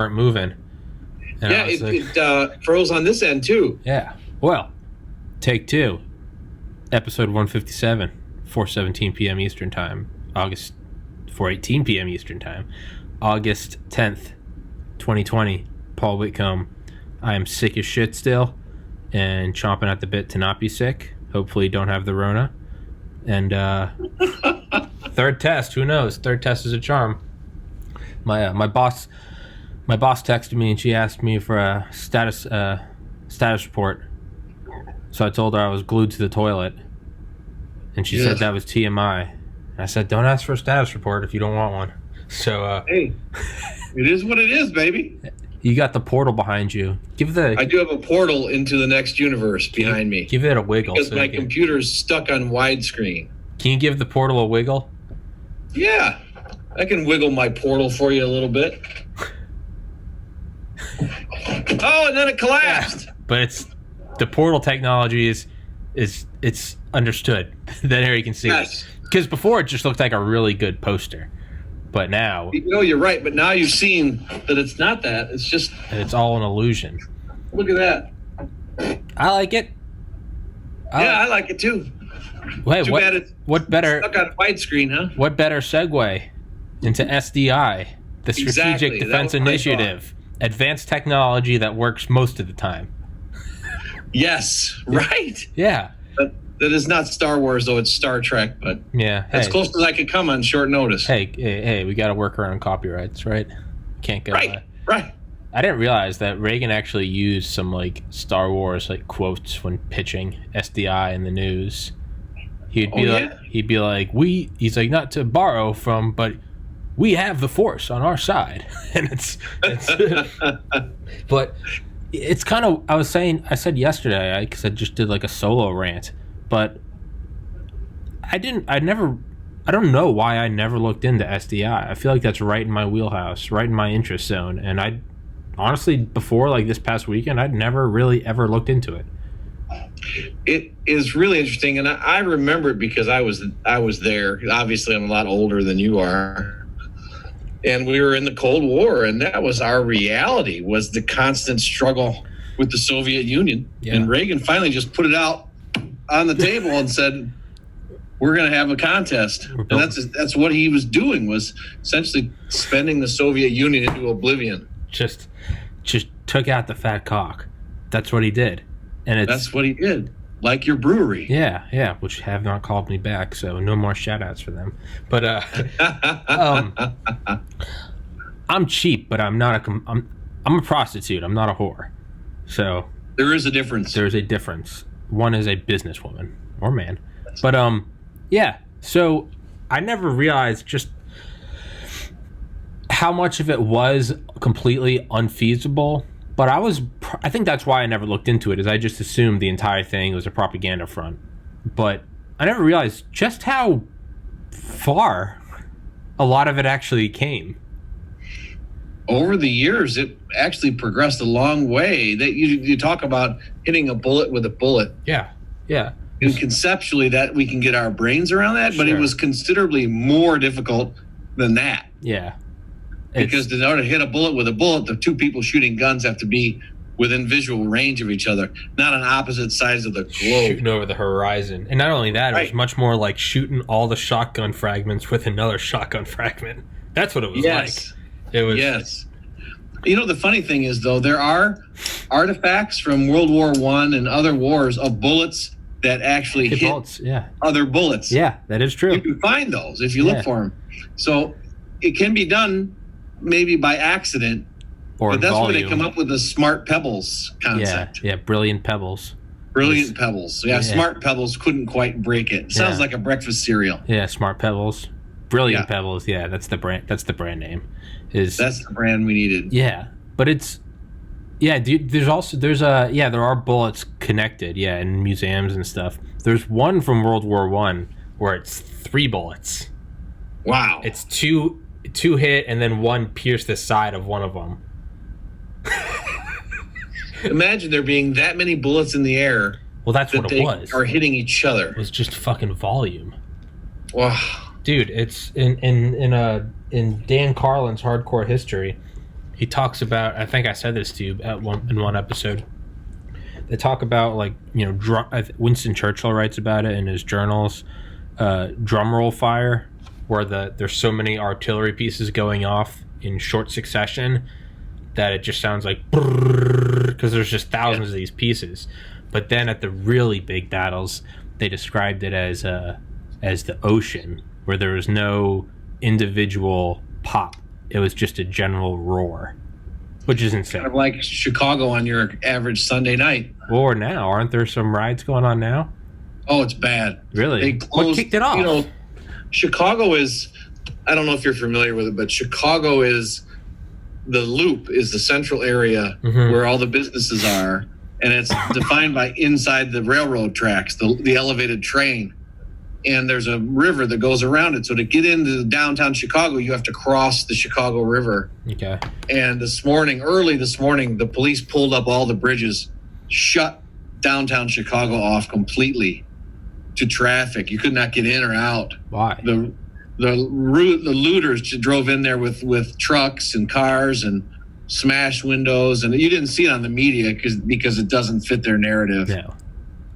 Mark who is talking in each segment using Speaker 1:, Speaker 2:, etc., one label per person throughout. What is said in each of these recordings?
Speaker 1: weren't moving. And
Speaker 2: Yeah, it froze on this end too.
Speaker 1: Yeah. Well, take two. Episode 157, 4:17 p.m. Eastern Time. 4:18 p.m. Eastern Time. August 10th, 2020. Paul Whitcombe. I am sick as shit still and chomping at the bit to not be sick. Hopefully don't have the Rona. And third test, who knows? Third test is a charm. My boss texted me and she asked me for a status report. So I told her I was glued to the toilet. And she said that was TMI. And I said, don't ask for a status report if you don't want one. So
Speaker 2: hey, it is what it is, baby.
Speaker 1: You got the portal behind you. I
Speaker 2: do have a portal into the next universe behind me.
Speaker 1: Give it a wiggle.
Speaker 2: Because my computer's stuck on widescreen.
Speaker 1: Can you give the portal a wiggle?
Speaker 2: Yeah. I can wiggle my portal for you a little bit. Oh, and then it collapsed.
Speaker 1: Yeah, but the portal technology is it's understood. That here you can see. Yes. Because before it just looked like a really good poster. But now...
Speaker 2: you're right, but now you've seen that it's not that. It's just...
Speaker 1: And it's all an illusion.
Speaker 2: Look at that.
Speaker 1: I like it.
Speaker 2: I like it too.
Speaker 1: Wait, what better...
Speaker 2: Stuck on widescreen, huh?
Speaker 1: What better segue into SDI, the Strategic Defense Initiative. Advanced technology that works most of the time.
Speaker 2: Yes, right.
Speaker 1: Yeah.
Speaker 2: That is not Star Wars, though. It's Star Trek, but
Speaker 1: yeah,
Speaker 2: as close as I could come on short notice.
Speaker 1: Hey, we got to work around copyrights, right? Can't go.
Speaker 2: Right.
Speaker 1: I didn't realize that Reagan actually used some like Star Wars like quotes when pitching SDI in the news. He'd be like, he's like, not to borrow from, but we have the Force on our side, and it's but it's kind of. I said yesterday because I just did like a solo rant. But I don't know why I never looked into SDI. I feel like that's right in my wheelhouse, right in my interest zone. And I honestly, before like this past weekend, I'd never really ever looked into it.
Speaker 2: It is really interesting. And I remember it because I was there. Obviously, I'm a lot older than you are. And we were in the Cold War, and that was our reality, was the constant struggle with the Soviet Union. Yeah. And Reagan finally just put it out on the table and said, we're going to have a contest. And that's what he was doing, was essentially spending the Soviet Union into oblivion.
Speaker 1: Just took out the fat cock. That's what he did. And
Speaker 2: that's what he did. Like your brewery.
Speaker 1: Yeah, which have not called me back, so no more shout outs for them. But I'm cheap, but I'm not I'm a prostitute. I'm not a whore. So
Speaker 2: there is a difference.
Speaker 1: There's a difference. One is a businesswoman or man. But yeah. So I never realized just how much of it was completely unfeasible. But I think that's why I never looked into it, is I just assumed the entire thing was a propaganda front. But I never realized just how far a lot of it actually came.
Speaker 2: Over the years, it actually progressed a long way. That you talk about hitting a bullet with a bullet.
Speaker 1: Yeah.
Speaker 2: And conceptually, that we can get our brains around that, but it was considerably more difficult than that.
Speaker 1: Yeah.
Speaker 2: Because in order to hit a bullet with a bullet, the two people shooting guns have to be within visual range of each other, not on opposite sides of the globe.
Speaker 1: Shooting over the horizon. And not only that, it was much more like shooting all the shotgun fragments with another shotgun fragment. That's what it was like. It was.
Speaker 2: Yes. You know, the funny thing is, though, there are artifacts from World War I and other wars of bullets that actually hit other bullets.
Speaker 1: Yeah, that is true.
Speaker 2: You can find those if you look for them. So it can be done maybe by accident, but that's where they come up with the smart pebbles concept.
Speaker 1: Yeah, brilliant pebbles.
Speaker 2: Brilliant pebbles. Yeah, smart pebbles couldn't quite break it. Sounds like a breakfast cereal.
Speaker 1: Yeah, smart pebbles. Brilliant pebbles. Yeah, that's the brand. That's the brand name.
Speaker 2: That's the brand we needed.
Speaker 1: Yeah, but it's there are bullets connected. Yeah, in museums and stuff. There's one from World War I where it's 3 bullets.
Speaker 2: Wow.
Speaker 1: It's two hit and then one pierced the side of one of them.
Speaker 2: Imagine there being that many bullets in the air.
Speaker 1: Well, that's what it was.
Speaker 2: Are hitting each other.
Speaker 1: It was just fucking volume.
Speaker 2: Wow.
Speaker 1: Dude, it's in Dan Carlin's Hardcore History. he talks about, I think I said this to you in one episode. They talk about, like, you know, Winston Churchill writes about it in his journals, drum roll fire, where there's so many artillery pieces going off in short succession that it just sounds like because there's just thousands of these pieces. But then at the really big battles, they described it as the ocean, where there was no individual pop. It was just a general roar, which is insane.
Speaker 2: Kind of like Chicago on your average Sunday night.
Speaker 1: Or now, aren't there some riots going on now?
Speaker 2: Oh, it's bad.
Speaker 1: Really?
Speaker 2: They closed,
Speaker 1: what kicked it off?
Speaker 2: You know, Chicago is, I don't know if you're familiar with it, but Chicago is, the Loop is the central area where all the businesses are, and it's defined by inside the railroad tracks, the elevated train. And there's a river that goes around it. So to get into downtown Chicago, you have to cross the Chicago River.
Speaker 1: Okay.
Speaker 2: And early this morning, the police pulled up all the bridges, shut downtown Chicago off completely to traffic. You could not get in or out.
Speaker 1: Why?
Speaker 2: The looters drove in there with trucks and cars and smashed windows, and you didn't see it on the media because it doesn't fit their narrative.
Speaker 1: No.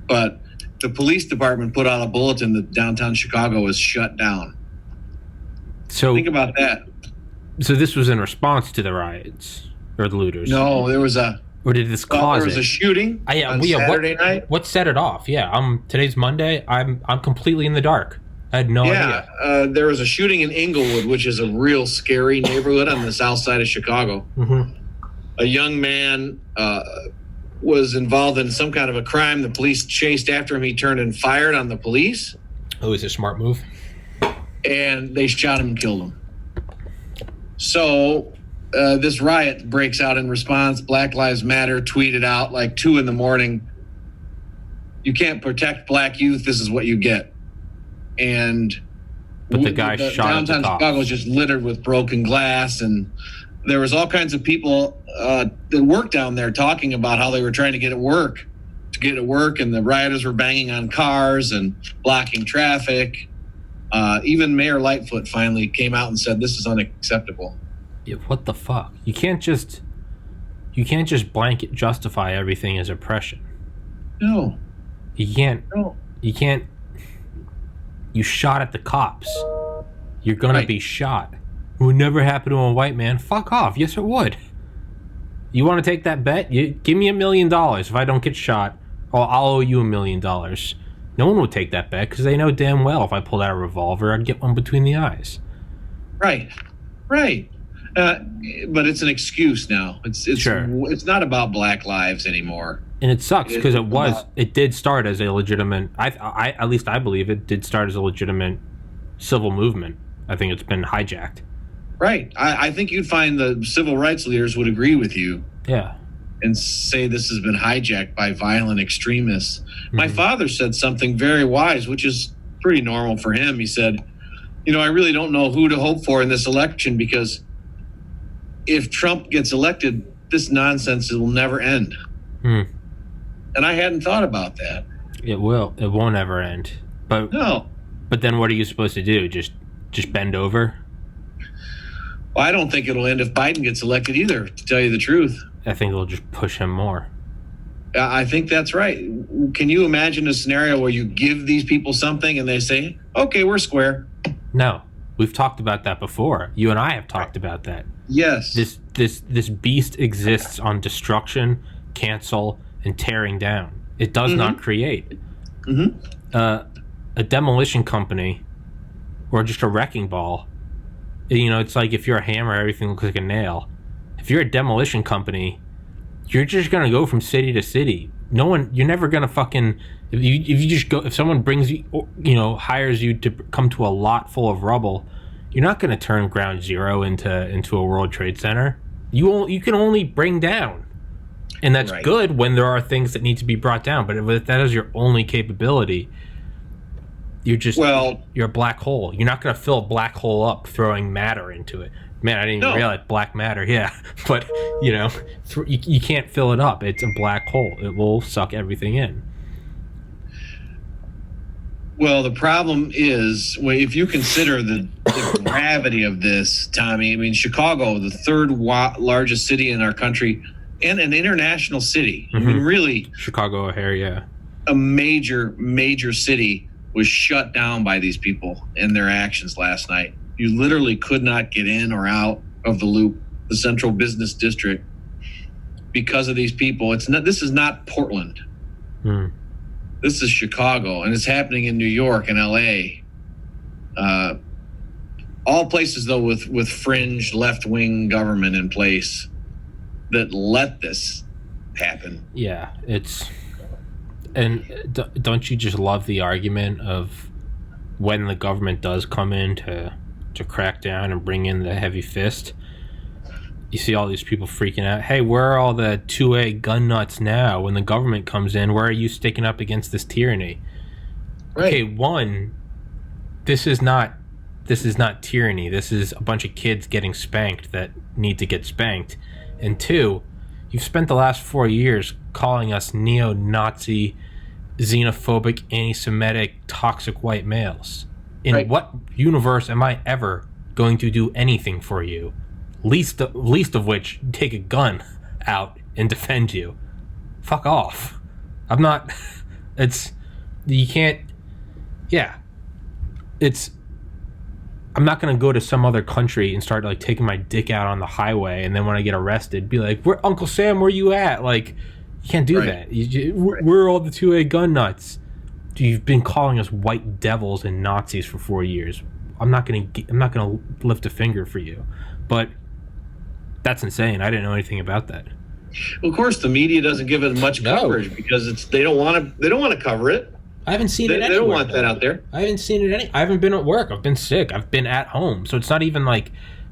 Speaker 2: But the police department put out a bulletin that downtown Chicago was shut down.
Speaker 1: So
Speaker 2: think about that.
Speaker 1: So this was in response to the riots or the looters?
Speaker 2: No, there was
Speaker 1: or did this cause
Speaker 2: there was a shooting on Saturday night.
Speaker 1: What set it off? Yeah, today's Monday. I'm completely in the dark. I had no idea.
Speaker 2: Yeah, there was a shooting in Inglewood, which is a real scary neighborhood on the south side of Chicago. A young man was involved in some kind of a crime. The police chased after him. He turned and fired on the police.
Speaker 1: Oh, it's a smart move.
Speaker 2: And they shot him and killed him. So this riot breaks out in response. Black Lives Matter tweeted out like 2 a.m. You can't protect black youth. This is what you get.
Speaker 1: But the guy shot
Speaker 2: downtown Chicago was just littered with broken glass, and there was all kinds of people that worked down there talking about how they were trying to get to work, and the rioters were banging on cars and blocking traffic. Even Mayor Lightfoot finally came out and said, "This is unacceptable."
Speaker 1: Yeah, what the fuck? You can't just blanket justify everything as oppression.
Speaker 2: No.
Speaker 1: You can't.
Speaker 2: No.
Speaker 1: You can't. You shot at the cops. You're gonna be shot. It would never happen to a white man. Fuck off. Yes, it would. You want to take that bet? Give me $1 million. If I don't get shot, I'll owe you $1 million. No one would take that bet because they know damn well if I pulled out a revolver, I'd get one between the eyes.
Speaker 2: Right. But it's an excuse now. It's not about black lives anymore.
Speaker 1: And it sucks because it did start as a legitimate, at least I believe it did start as a legitimate civil movement. I think it's been hijacked.
Speaker 2: Right. I think you'd find the civil rights leaders would agree with you.
Speaker 1: Yeah.
Speaker 2: And say this has been hijacked by violent extremists. My father said something very wise, which is pretty normal for him. He said, I really don't know who to hope for in this election because if Trump gets elected, this nonsense will never end. And I hadn't thought about that.
Speaker 1: It will. It won't ever end. But
Speaker 2: no.
Speaker 1: But then what are you supposed to do? Just bend over?
Speaker 2: Well, I don't think it'll end if Biden gets elected either, to tell you the truth.
Speaker 1: I think it'll just push him more.
Speaker 2: I think that's right. Can you imagine a scenario where you give these people something and they say, okay, we're square?
Speaker 1: No. We've talked about that before. You and I have talked about that.
Speaker 2: Yes.
Speaker 1: This beast exists on destruction, cancel, and tearing down. It does not create. A demolition company or just a wrecking ball, it's like if you're a hammer, everything looks like a nail. If you're a demolition company, you're just going to go from city to city. You're never going to fucking, if someone brings you, hires you to come to a lot full of rubble, you're not going to turn ground zero into a World Trade Center. You can only bring down. And that's good when there are things that need to be brought down. But if that is your only capability, you're a black hole. You're not going to fill a black hole up throwing matter into it. Man, I didn't even realize black matter. Yeah, but you can't fill it up. It's a black hole. It will suck everything in.
Speaker 2: Well, the problem is if you consider the gravity of this, Tommy. I mean, Chicago, the third largest city in our country, and an international city. I mean, really,
Speaker 1: Chicago O'Hare, yeah,
Speaker 2: a major city was shut down by these people and their actions last night. You literally could not get in or out of the Loop, the central business district, because of these people. This is not Portland. This is Chicago, and it's happening in New York and LA. All places, though, with fringe left-wing government in place that let this happen.
Speaker 1: Yeah, and don't you just love the argument of when the government does come in to crack down and bring in the heavy fist? You see all these people freaking out. Hey, where are all the 2A gun nuts now? When the government comes in, where are you sticking up against this tyranny? Right. Okay, one, this is not tyranny. This is a bunch of kids getting spanked that need to get spanked. And two, you've spent the last 4 years calling us neo-Nazi, xenophobic, anti-Semitic, toxic white males. In what universe am I ever going to do anything for you? Least of which, take a gun out and defend you. Fuck off. I'm not... You can't... Yeah. I'm not going to go to some other country and start, like, taking my dick out on the highway, and then when I get arrested, be like, Uncle Sam, where you at? Like, you can't do that. We're all the 2A gun nuts. You've been calling us white devils and Nazis for 4 years. I'm not going to lift a finger for you. But that's insane. I didn't know anything about that.
Speaker 2: Well, of course, the media doesn't give it much coverage because they don't want to cover it.
Speaker 1: I haven't seen it anywhere.
Speaker 2: They don't want that out there.
Speaker 1: I haven't seen it I haven't been at work. I've been sick. I've been at home. So it's not even like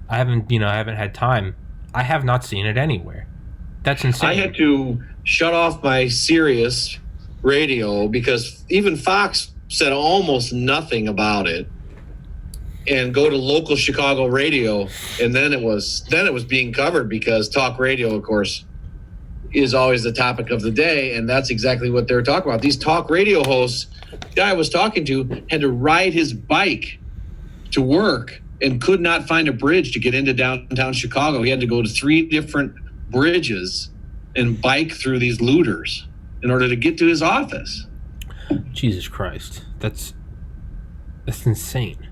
Speaker 1: I haven't had time. I have not seen it anywhere. That's insane.
Speaker 2: I had to shut off my Sirius radio because even Fox said almost nothing about it, and go to local Chicago radio, and then it was being covered because talk radio, of course, is always the topic of the day, and that's exactly what they were talking about. These talk radio hosts, the guy I was talking to had to ride his bike to work and could not find a bridge to get into downtown Chicago. He had to go to 3 different bridges and bike through these looters in order to get to his office.
Speaker 1: Jesus Christ. That's insane.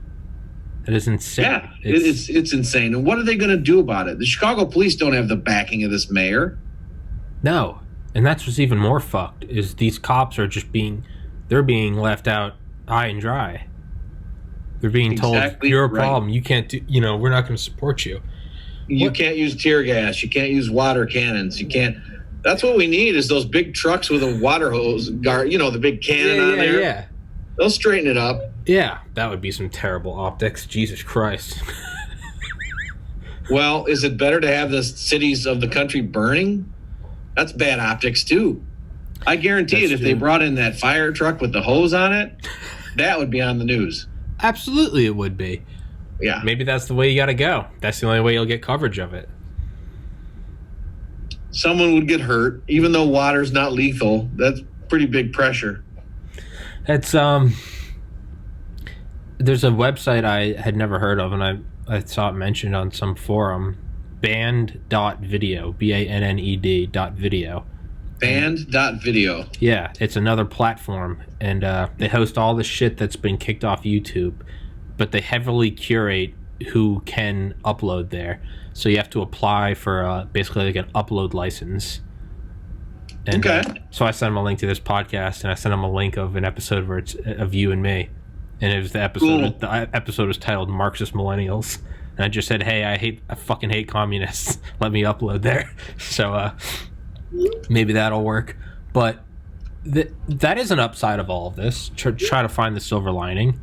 Speaker 1: That is insane.
Speaker 2: Yeah, it's insane. And what are they going to do about it? The Chicago police don't have the backing of this mayor.
Speaker 1: No. And that's what's even more fucked, is these cops are just being left out high and dry. They're being told, you're a problem. You can't do, we're not going to support you.
Speaker 2: You can't use tear gas. You can't use water cannons. You can't. That's what we need is those big trucks with a water hose guard, the big cannon on there. Yeah. They'll straighten it up.
Speaker 1: Yeah, that would be some terrible optics. Jesus Christ.
Speaker 2: Well, is it better to have the cities of the country burning? That's bad optics, too. I guarantee if they brought in that fire truck with the hose on it, that would be on the news.
Speaker 1: Absolutely it would be.
Speaker 2: Yeah.
Speaker 1: Maybe that's the way you got to go. That's the only way you'll get coverage of it.
Speaker 2: Someone would get hurt, even though water's not lethal. That's pretty big pressure.
Speaker 1: That's there's a website I had never heard of, and I saw it mentioned on some forum. Banned.video, BANNED.video.
Speaker 2: Banned.video.
Speaker 1: Yeah, it's another platform, and they host all the shit that's been kicked off YouTube, but they heavily curate who can upload there. So you have to apply for basically like an upload license. And,
Speaker 2: okay.
Speaker 1: So I sent them a link to this podcast, and I sent them a link of an episode where it's of you and me, and it was the episode. Cool. The episode was titled "Marxist Millennials," and I just said, "Hey, I fucking hate communists. Let me upload there." So maybe that'll work. But that is an upside of all of this. Try to find the silver lining.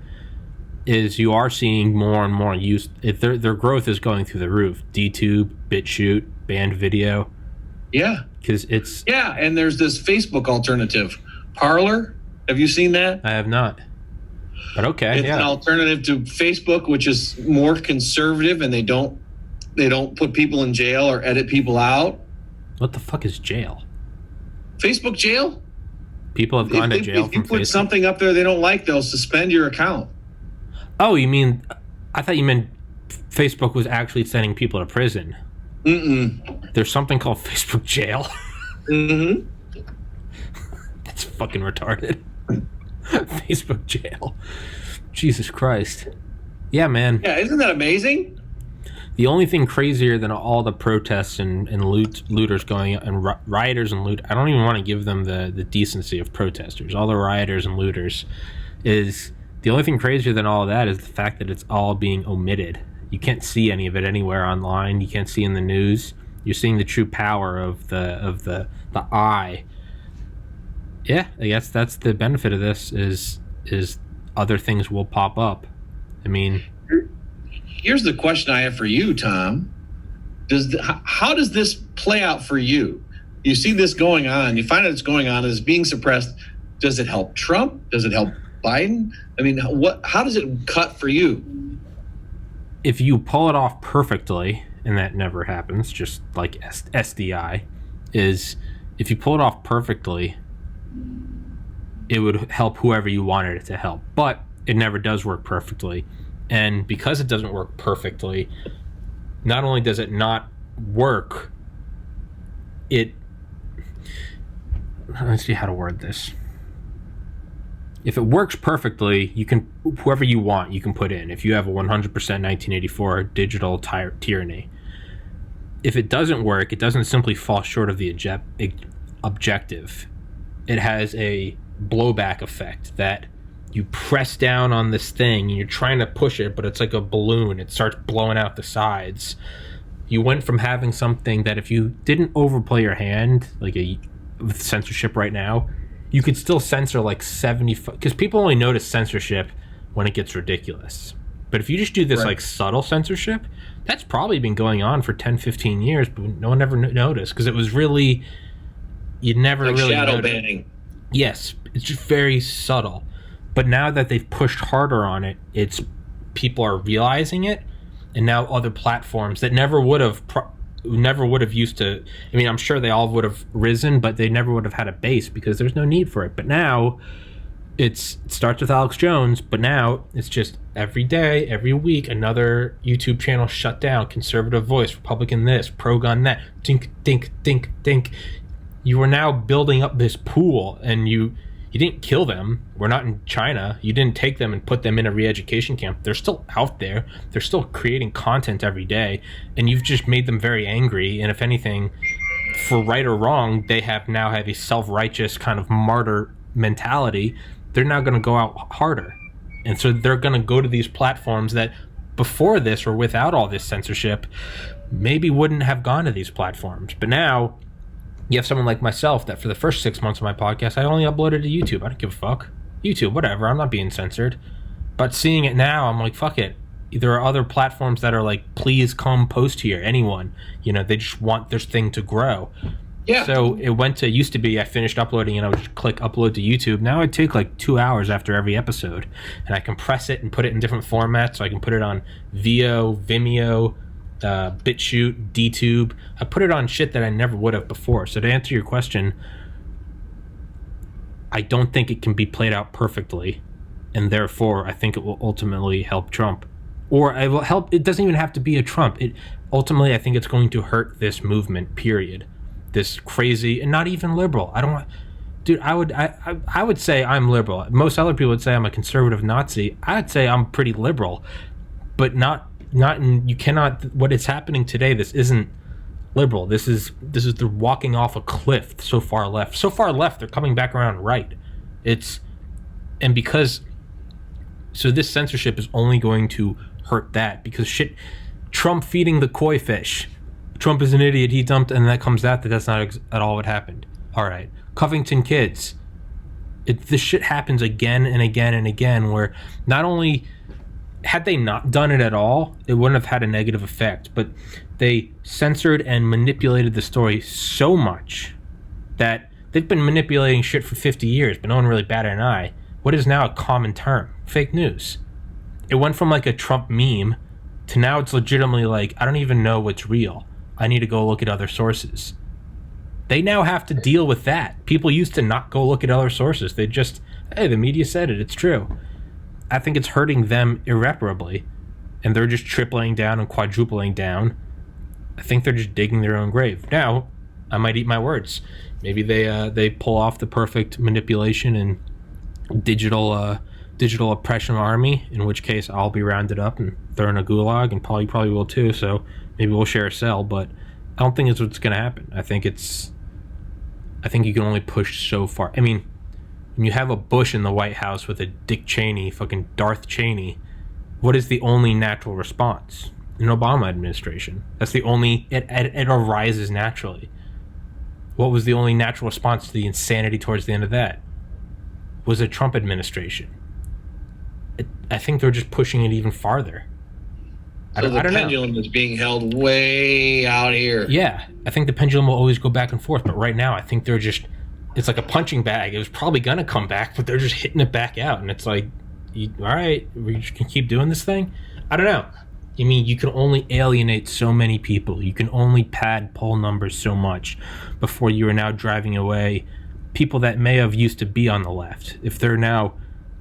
Speaker 1: Is you are seeing more and more use. Their growth is going through the roof. DTube, BitChute, banned video.
Speaker 2: Yeah.
Speaker 1: Because it's...
Speaker 2: Yeah, and there's this Facebook alternative. Parler. Have you seen that?
Speaker 1: I have not. But okay,
Speaker 2: it's an alternative to Facebook, which is more conservative, and they don't put people in jail or edit people out.
Speaker 1: What the fuck is jail?
Speaker 2: Facebook jail?
Speaker 1: People have gone to jail from Facebook. If you
Speaker 2: put something up there they don't like, they'll suspend your account.
Speaker 1: Oh, you mean... I thought you meant Facebook was actually sending people to prison. There's something called Facebook jail. That's fucking retarded. Facebook jail. Jesus Christ. Yeah, man.
Speaker 2: Yeah, isn't that amazing?
Speaker 1: The only thing crazier than all the protests and looters going and rioters and loot, I don't even want to give them the decency of protesters. All the rioters and looters is the only thing crazier than all of that is the fact that it's all being omitted. You can't see any of it anywhere online. You can't see in the news. You're seeing the true power of the eye. Yeah, I guess that's the benefit of this is other things will pop up. I mean,
Speaker 2: here's the question I have for you, Tom. How does this play out for you? You see this going on. You find out it's going on. It's being suppressed. Does it help Trump? Does it help Biden? I mean, how does it cut for you?
Speaker 1: If you pull it off perfectly, and that never happens, just like SDI, is if you pull it off perfectly, it would help whoever you wanted it to help. But it never does work perfectly. And because it doesn't work perfectly, not only does it not work, let's see how to word this. If it works perfectly, you can, whoever you want, you can put in. If you have a 100% 1984 digital tyranny. If it doesn't work, it doesn't simply fall short of the objective. It has a blowback effect that you press down on this thing and you're trying to push it, but it's like a balloon. It starts blowing out the sides. You went from having something that if you didn't overplay your hand, with censorship right now, you could still censor like 75, because people only notice censorship when it gets ridiculous. But if you just do this like subtle censorship, that's probably been going on for 10, 15 years, but no one ever noticed because it was really, you never
Speaker 2: like
Speaker 1: really
Speaker 2: shadow
Speaker 1: noticed.
Speaker 2: banning.
Speaker 1: Yes, it's just very subtle. But now that they've pushed harder on it, it's people are realizing it, and now other platforms that never would have used to. I mean, I'm sure they all would have risen, but they never would have had a base because there's no need for it. But now it starts with Alex Jones, but now it's just every day, every week, another YouTube channel shut down. Conservative voice, Republican this, pro-gun that. Dink, dink, dink, dink. You are now building up this pool, and you didn't kill them. We're not in China. You didn't take them and put them in a re-education camp. They're still out there. They're still creating content every day, and you've just made them very angry. And if anything, for right or wrong, they now have a self-righteous kind of martyr mentality. They're now going to go out harder. And so they're going to go to these platforms that before this or without all this censorship maybe wouldn't have gone to these platforms. But now you have someone like myself that for the first 6 months of my podcast, I only uploaded to YouTube. I don't give a fuck. YouTube, whatever. I'm not being censored. But seeing it now, I'm like, fuck it. There are other platforms that are like, please come post here. Anyone. They just want their thing to grow. Yeah. So it used to be I finished uploading and I would just click upload to YouTube. Now it take like 2 hours after every episode. And I compress it and put it in different formats. So I can put it on Vimeo, BitChute, DTube. I put it on shit that I never would have before. So to answer your question, I don't think it can be played out perfectly, and therefore I think it will ultimately help Trump, or it will help. It doesn't even have to be a Trump. Ultimately I think it's going to hurt this movement, period. This crazy, and not even liberal. I would say I'm liberal. Most other people would say I'm a conservative Nazi. I'd say I'm pretty liberal, but not in, you cannot, what is happening today, this isn't liberal. This is they're walking off a cliff so far left, they're coming back around right. So this censorship is only going to hurt that, because Trump feeding the koi fish, Trump is an idiot, he dumped, and that comes out that's not at all what happened. All right, Covington kids, this shit happens again and again and again, where not only had they not done it at all, it wouldn't have had a negative effect, but they censored and manipulated the story so much that they've been manipulating shit for 50 years, but no one really batted an eye. What is now a common term? Fake news. It went from like a Trump meme to now it's legitimately like, I don't even know what's real. I need to go look at other sources. They now have to deal with that. People used to not go look at other sources. They just, hey, the media said it, it's true. I think it's hurting them irreparably. and they're just tripling down and quadrupling down, I think they're just digging their own grave. Now, I might eat my words. Maybe they pull off the perfect manipulation and digital oppression army, in which case I'll be rounded up and thrown in a gulag, and Paul, you probably will too, so maybe we'll share a cell, but I don't think it's what's going to happen. I think you can only push so far. I mean, when you have a Bush in the White House with a Dick Cheney, fucking Darth Cheney, what is the only natural response? An Obama administration. That's the only... It arises naturally. What was the only natural response to the insanity towards the end of that? Was a Trump administration. I think they're just pushing it even farther.
Speaker 2: So the pendulum is being held way out here.
Speaker 1: Yeah, I think the pendulum will always go back and forth, but right now I think they're just... It's like a punching bag. It was probably going to come back, but they're just hitting it back out, and it's like, all right, we just can keep doing this thing? I don't know. I mean, you can only alienate so many people. You can only pad poll numbers so much before you are now driving away people that may have used to be on the left. If they're now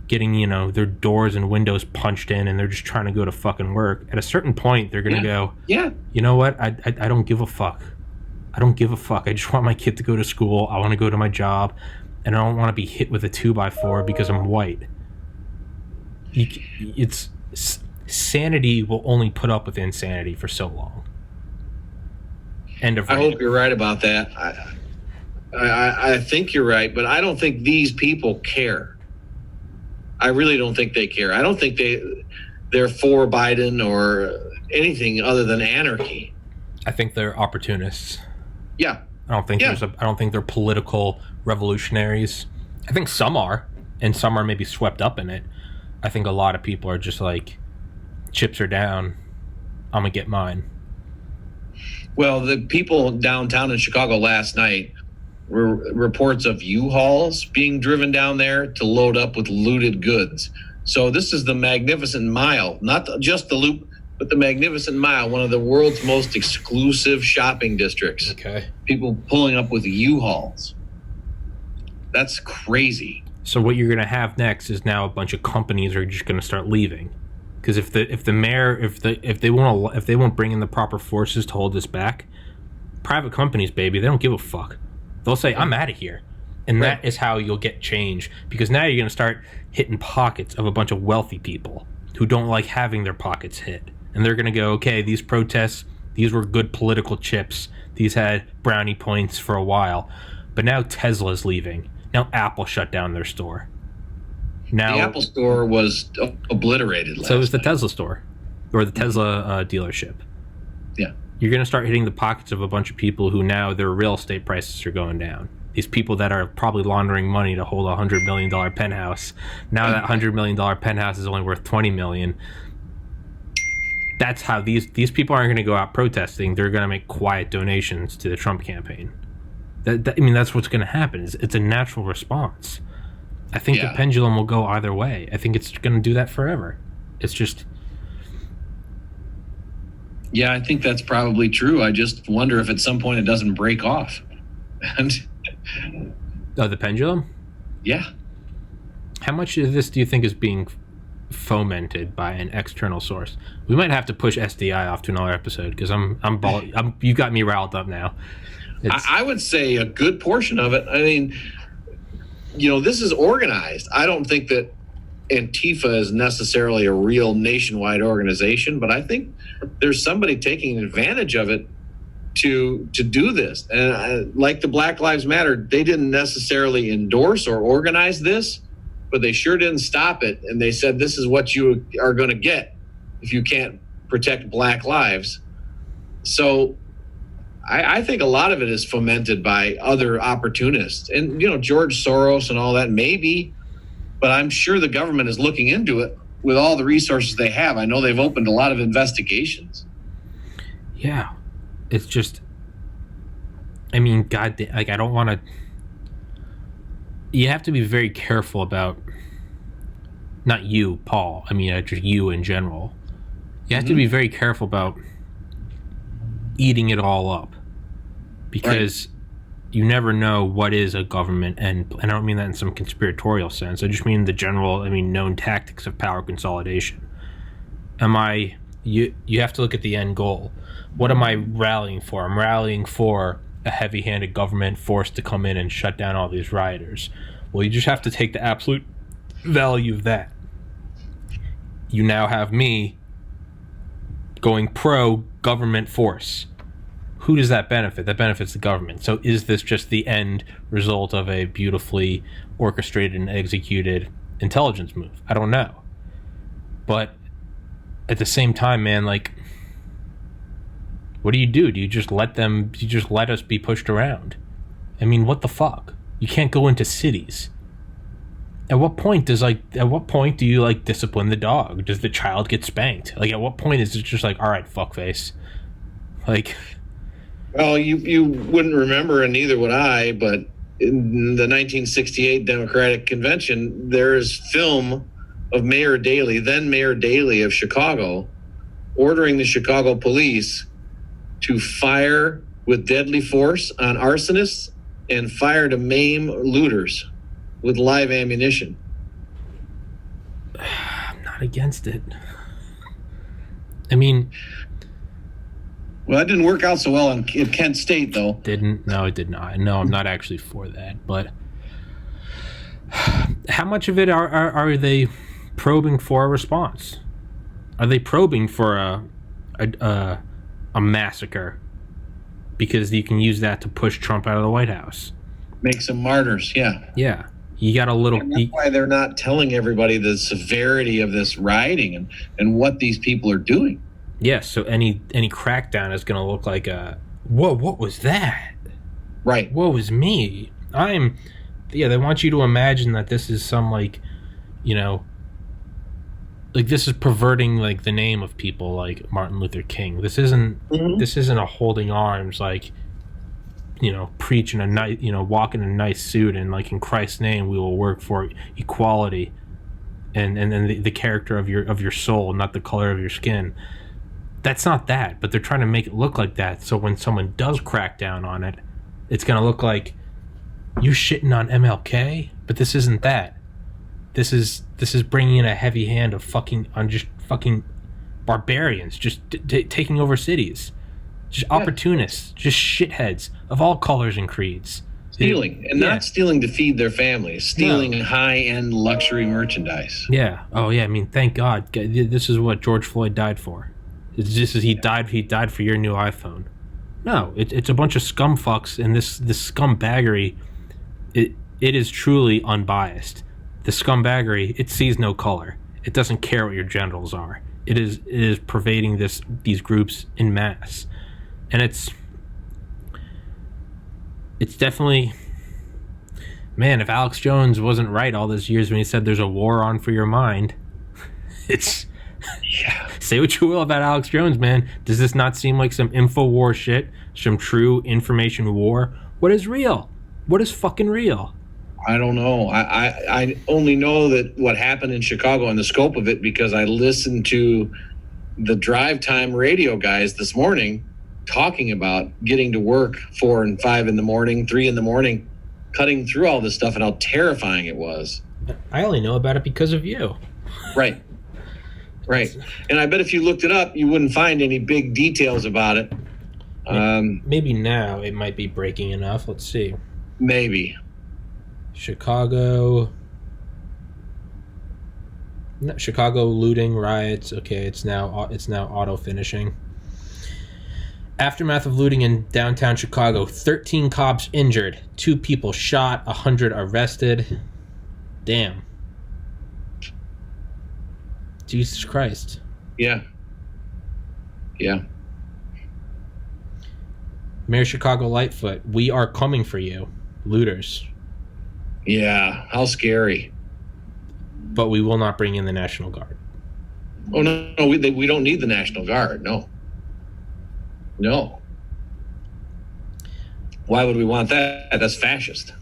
Speaker 1: getting, their doors and windows punched in and they're just trying to go to fucking work, at a certain point, they're going to go, you know what? I don't give a fuck. I don't give a fuck. I just want my kid to go to school. I want to go to my job. And I don't want to be hit with a 2x4 because I'm white. Sanity will only put up with insanity for so long. End of.
Speaker 2: I hope you're right about that. I think you're right, but I don't think these people care. I really don't think they care. I don't think they're for Biden or anything other than anarchy.
Speaker 1: I think they're opportunists.
Speaker 2: Yeah.
Speaker 1: I don't think they're political revolutionaries. I think some are, and some are maybe swept up in it. I think a lot of people are just like, chips are down, I'm gonna get mine.
Speaker 2: Well, the people downtown in Chicago last night were reports of U-Hauls being driven down there to load up with looted goods. So this is the Magnificent Mile, not just the Loop, but the Magnificent Mile, one of the world's most exclusive shopping districts.
Speaker 1: Okay.
Speaker 2: People pulling up with U-Hauls. That's crazy.
Speaker 1: So what you're gonna have next is now a bunch of companies are just gonna start leaving. Because if the mayor, if they won't bring in the proper forces to hold this back, private companies, baby, they don't give a fuck. They'll say, I'm out of here. And that is how you'll get change. Because now you're going to start hitting pockets of a bunch of wealthy people who don't like having their pockets hit. And they're going to go, okay, these protests, these were good political chips. These had brownie points for a while. But now Tesla's leaving. Now Apple shut down their store. Now,
Speaker 2: the Apple store was obliterated last
Speaker 1: So it was the
Speaker 2: night.
Speaker 1: Tesla store. Or the Tesla dealership.
Speaker 2: Yeah.
Speaker 1: You're going to start hitting the pockets of a bunch of people who now their real estate prices are going down. These people that are probably laundering money to hold a $100 million penthouse. Now that $100 million penthouse is only worth $20 million. That's how these people aren't going to go out protesting. They're going to make quiet donations to the Trump campaign. That's what's going to happen. It's a natural response. I think the pendulum will go either way. I think it's going to do that forever. It's just...
Speaker 2: Yeah, I think that's probably true. I just wonder if at some point it doesn't break off.
Speaker 1: The pendulum?
Speaker 2: Yeah.
Speaker 1: How much of this do you think is being fomented by an external source? We might have to push SDI off to another episode because you got me riled up now.
Speaker 2: I would say a good portion of it. I mean, this is organized. I don't think that Antifa is necessarily a real nationwide organization, but I think there's somebody taking advantage of it to do this. And like the Black Lives Matter, they didn't necessarily endorse or organize this, but they sure didn't stop it. And they said, this is what you are going to get if you can't protect Black lives. So I think a lot of it is fomented by other opportunists and, George Soros and all that, maybe, but I'm sure the government is looking into it with all the resources they have. I know they've opened a lot of investigations.
Speaker 1: Yeah. It's just, I don't want to, you have to be very careful about, not you, Paul, just you in general. You have to be very careful about eating it all up because you never know what is a government, and I don't mean that in some conspiratorial sense. I just mean the general, known tactics of power consolidation. Am I you have to look at the end goal. What am I rallying for? I'm rallying for a heavy-handed government forced to come in and shut down all these rioters. Well, you just have to take the absolute value of that. You now have me going pro-government force. Who does that benefit? That benefits the government. So is this just the end result of a beautifully orchestrated and executed intelligence move? I don't know. But at the same time, man, like, what do? Do you just let us be pushed around? I mean, what the fuck? You can't go into cities. At what point do you, like, discipline the dog? Does the child get spanked? Like, at what point is it just like, all right, fuckface? Like,
Speaker 2: well, you wouldn't remember, and neither would I, but in the 1968 Democratic Convention, there's film of Mayor Daley, then Mayor Daley of Chicago, ordering the Chicago police to fire with deadly force on arsonists and fire to maim looters with live ammunition.
Speaker 1: I'm not against it. I mean,
Speaker 2: well, that didn't work out so well in Kent State, though.
Speaker 1: No, it did not. No, I'm not actually for that. But how much of it are they probing for a response? Are they probing for a massacre? Because you can use that to push Trump out of the White House.
Speaker 2: Make some martyrs, yeah.
Speaker 1: Yeah. You got a little...
Speaker 2: And that's why they're not telling everybody the severity of this rioting and what these people are doing.
Speaker 1: Yes, so any crackdown is going to look like a... Whoa, what was that?
Speaker 2: Right.
Speaker 1: What was me? They want you to imagine that this is some, like, you know... Like, this is perverting, like, the name of people like Martin Luther King. This isn't a holding arms, like, you know, preaching a nice, you know, walking in a nice suit and, like, in Christ's name we will work for equality and then the character of your soul, not the color of your skin. That's not that, but they're trying to make it look like that, so when someone does crack down on it, it's going to look like you shitting on MLK, but this isn't that. This is bringing in a heavy hand of fucking barbarians, just taking over cities, just opportunists, just shitheads of all colors and creeds.
Speaker 2: Stealing, and not stealing to feed their families, stealing high-end luxury merchandise.
Speaker 1: Yeah. Oh yeah. I mean, thank God. This is what George Floyd died for. It's just he died for your new iPhone. No, it's a bunch of scum fucks, and this scumbaggery. It is truly unbiased. The scumbaggery, it sees no color. It doesn't care what your genitals are. It is pervading these groups in mass, and it's definitely, man. If Alex Jones wasn't right all those years when he said there's a war on for your mind, it's say what you will about Alex Jones, man. Does this not seem like some InfoWar shit? Some true information war? What is real? What is fucking real?
Speaker 2: I don't know. I only know that what happened in Chicago and the scope of it because I listened to the drive time radio guys this morning talking about getting to work 4 and 5 in the morning, 3 in the morning, cutting through all this stuff and how terrifying it was.
Speaker 1: I only know about it because of you.
Speaker 2: Right. And I bet if you looked it up, you wouldn't find any big details about it.
Speaker 1: Maybe now it might be breaking enough. Let's see.
Speaker 2: Maybe.
Speaker 1: Chicago looting riots. Okay, it's now auto finishing. Aftermath of looting in downtown Chicago. 13 cops injured, 2 people shot, 100 arrested. Damn. Jesus Christ.
Speaker 2: Yeah.
Speaker 1: Mayor Chicago Lightfoot, we are coming for you, looters.
Speaker 2: Yeah, how scary.
Speaker 1: But we will not bring in the National Guard.
Speaker 2: Oh, no, we don't need the National Guard, no. Why would we want that? That's fascist.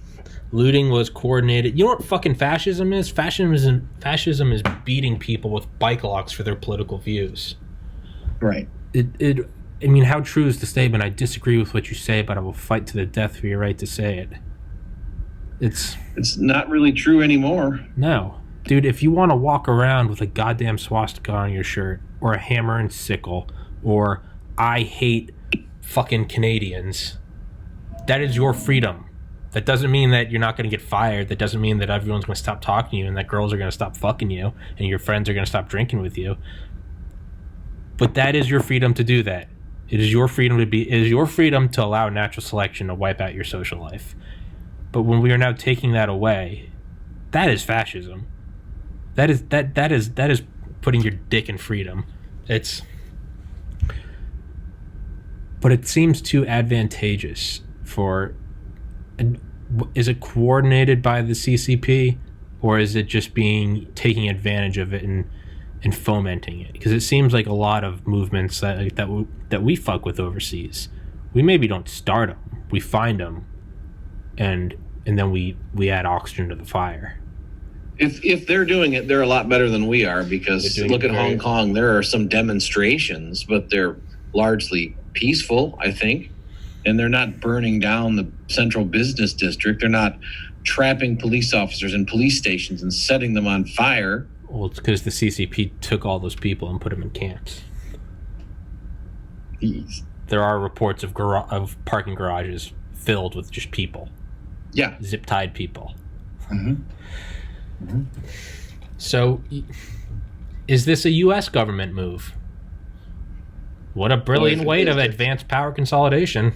Speaker 1: Looting was coordinated. You know what fucking fascism is? Fascism is beating people with bike locks for their political views.
Speaker 2: Right.
Speaker 1: I mean, how true is the statement? I disagree with what you say, but I will fight to the death for your right to say it. It's
Speaker 2: not really true anymore.
Speaker 1: No. Dude, if you want to walk around with a goddamn swastika on your shirt, or a hammer and sickle, or I hate fucking Canadians, that is your freedom. That doesn't mean that you're not going to get fired. That doesn't mean that everyone's going to stop talking to you and that girls are going to stop fucking you and your friends are going to stop drinking with you. But that is your freedom to do that. It is your freedom to allow natural selection to wipe out your social life. But when we are now taking that away, that is fascism. That is putting your dick in freedom. But it seems too advantageous for. Is it coordinated by the CCP, or is it just taking advantage of it and fomenting it? Because it seems like a lot of movements that we fuck with overseas, we maybe don't start them, we find them, and then we add oxygen to the fire.
Speaker 2: If they're doing it, they're a lot better than we are, because look at Hong Kong. There are some demonstrations, but they're largely peaceful, I think. And they're not burning down the central business district. They're not trapping police officers in police stations and setting them on fire.
Speaker 1: Well, it's because the CCP took all those people and put them in camps.
Speaker 2: Jeez.
Speaker 1: There are reports of parking garages filled with just people.
Speaker 2: Yeah.
Speaker 1: Zip-tied people.
Speaker 2: Mm-hmm. Mm-hmm.
Speaker 1: So, is this a U.S. government move? What a brilliant way to advance power consolidation.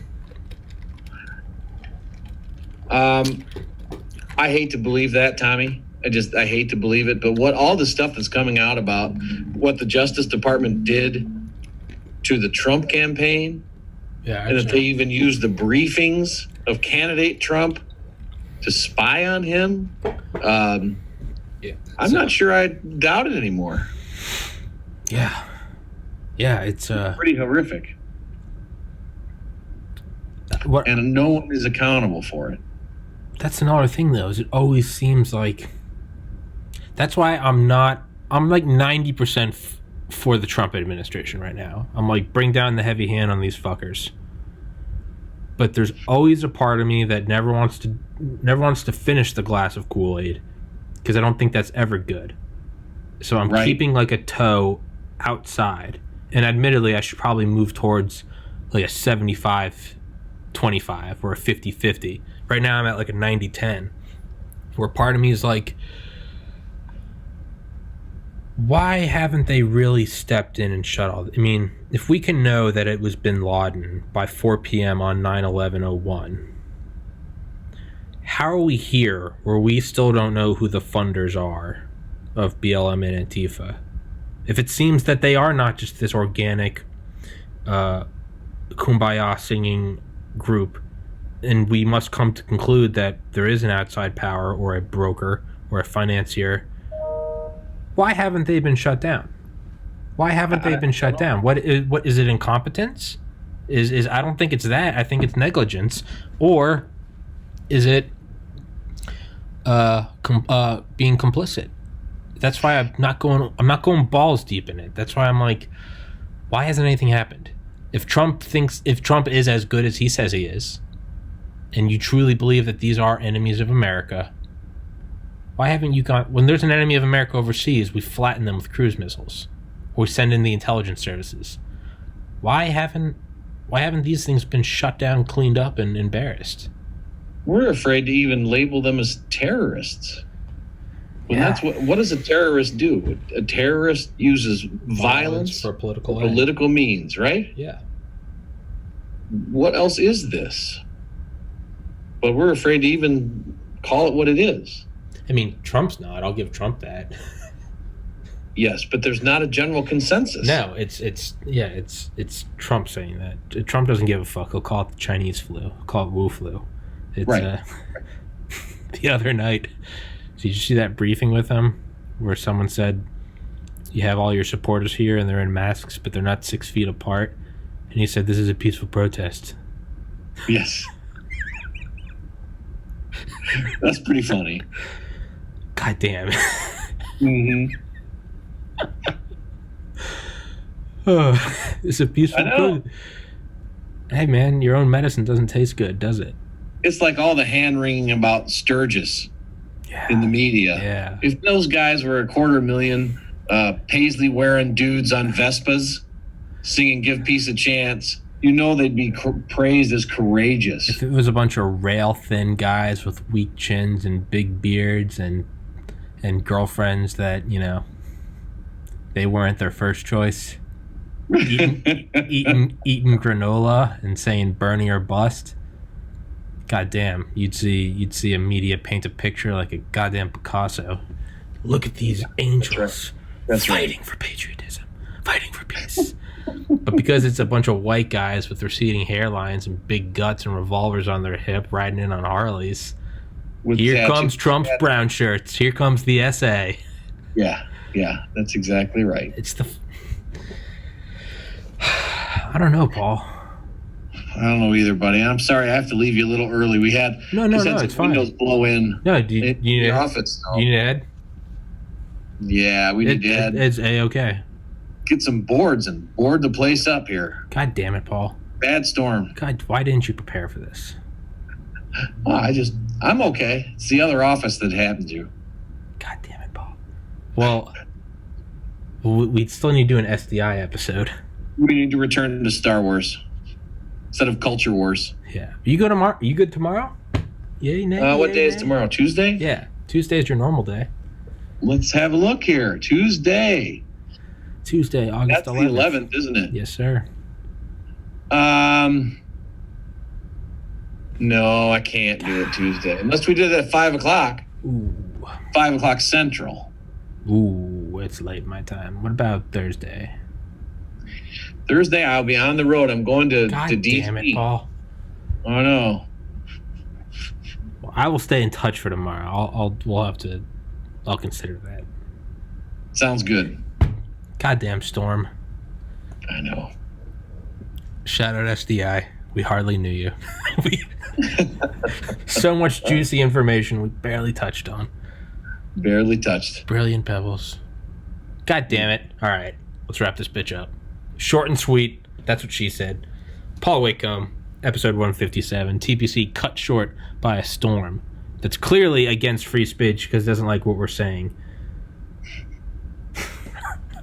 Speaker 2: I hate to believe that, Tommy. I hate to believe it. But all the stuff that's coming out about what the Justice Department did to the Trump campaign, and that they even used the briefings of candidate Trump to spy on him, I'm not sure I doubt it anymore.
Speaker 1: Yeah. Yeah, it's
Speaker 2: pretty horrific. And no one is accountable for it.
Speaker 1: That's another thing, though, is it always seems like... That's why I'm like 90% for the Trump administration right now. I'm like, bring down the heavy hand on these fuckers. But there's always a part of me that never wants to finish the glass of Kool-Aid, because I don't think that's ever good. So I'm keeping like a toe outside. And admittedly, I should probably move towards like a 75-25 or a 50-50. Right now, I'm at like a 90-10, where part of me is like, why haven't they really stepped in and shut all... I mean, if we can know that it was bin Laden by 4 p.m. on 9/11/01, how are we here where we still don't know who the funders are of BLM and Antifa? If it seems that they are not just this organic kumbaya singing group, and we must come to conclude that there is an outside power or a broker or a financier, why haven't they been shut down? Why haven't they been shut down? What is it, incompetence? Is I don't think it's that. I think it's negligence. Or is it being complicit? That's why I'm not going balls deep in it. That's why I'm like, why hasn't anything happened? If Trump is as good as he says he is, and you truly believe that these are enemies of America, why haven't you gone... When there's an enemy of America overseas, we flatten them with cruise missiles, or we send in the intelligence services. Why haven't these things been shut down, cleaned up, and embarrassed?
Speaker 2: We're afraid to even label them as terrorists. That's what does a terrorist do? A terrorist uses violence
Speaker 1: for political
Speaker 2: means, right?
Speaker 1: Yeah.
Speaker 2: What else is this? But we're afraid to even call it what it is.
Speaker 1: I mean, Trump's not. I'll give Trump that.
Speaker 2: Yes, but there's not a general consensus.
Speaker 1: No, it's Trump saying that. Trump doesn't give a fuck. He'll call it the Chinese flu. He'll call it Wu flu. It's
Speaker 2: right.
Speaker 1: The other night, did you see that briefing with him where someone said, you have all your supporters here and they're in masks, but they're not 6 feet apart? And he said, this is a peaceful protest.
Speaker 2: Yes. That's pretty funny.
Speaker 1: God damn.
Speaker 2: Mm-hmm.
Speaker 1: It's a peaceful protest. Hey, man, your own medicine doesn't taste good, does it?
Speaker 2: It's like all the hand-wringing about Sturgis. in the media.
Speaker 1: Yeah.
Speaker 2: If those guys were $250,000 paisley wearing dudes on Vespas singing "Give Peace a Chance," they'd be praised as courageous.
Speaker 1: If it was a bunch of rail thin guys with weak chins and big beards and girlfriends that they weren't their first choice, eating granola and saying "Bernie or bust," goddamn, you'd see a media paint a picture like a goddamn Picasso. Look at these angels fighting for patriotism, fighting for peace. But because it's a bunch of white guys with receding hairlines and big guts and revolvers on their hip riding in on Harleys, here comes Trump's brown shirts. Here comes the SA.
Speaker 2: Yeah, that's exactly right.
Speaker 1: It's I don't know, Paul.
Speaker 2: I don't know either, buddy. I'm sorry I have to leave you a little early. We had
Speaker 1: no, it's fine.
Speaker 2: Windows blow in.
Speaker 1: No, do you need
Speaker 2: your office?
Speaker 1: Do you need a head?
Speaker 2: Yeah, we need a head.
Speaker 1: It's A-okay.
Speaker 2: Get some boards and board the place up here.
Speaker 1: God damn it, Paul.
Speaker 2: Bad storm.
Speaker 1: God, why didn't you prepare for this?
Speaker 2: I'm okay. It's the other office that happened to.
Speaker 1: God damn it, Paul. Well, we'd still need to do an SDI episode.
Speaker 2: We need to return to Star Wars instead of Culture Wars.
Speaker 1: Yeah. You go tomorrow? You good tomorrow? Yeah.
Speaker 2: What day is tomorrow? Tuesday?
Speaker 1: Yeah. Tuesday is your normal day.
Speaker 2: Let's have a look here. Tuesday,
Speaker 1: August 11th.
Speaker 2: That's the 11th, isn't it?
Speaker 1: Yes, sir.
Speaker 2: No, I can't do it Tuesday. Unless we did it at 5 o'clock.
Speaker 1: Ooh.
Speaker 2: 5 o'clock Central.
Speaker 1: Ooh, it's late my time. What about Thursday?
Speaker 2: Thursday, I'll be on the road. I'm going to DC.
Speaker 1: Damn it, Paul.
Speaker 2: Oh, no.
Speaker 1: Well, I will stay in touch for tomorrow. I'll consider that.
Speaker 2: Sounds good.
Speaker 1: Goddamn storm.
Speaker 2: I know.
Speaker 1: Shout out SDI. We hardly knew you. So much juicy information we barely touched on.
Speaker 2: Barely touched.
Speaker 1: Brilliant pebbles. God damn it. All right. Let's wrap this bitch up. Short and sweet. That's what she said. Paul Whitcombe, episode 157. TPC cut short by a storm. That's clearly against free speech because it doesn't like what we're saying.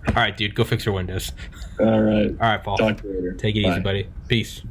Speaker 1: All right, dude. Go fix your windows.
Speaker 2: All right.
Speaker 1: All right, Paul.
Speaker 2: Talk to you later.
Speaker 1: Take it
Speaker 2: Bye.
Speaker 1: easy, buddy. Peace.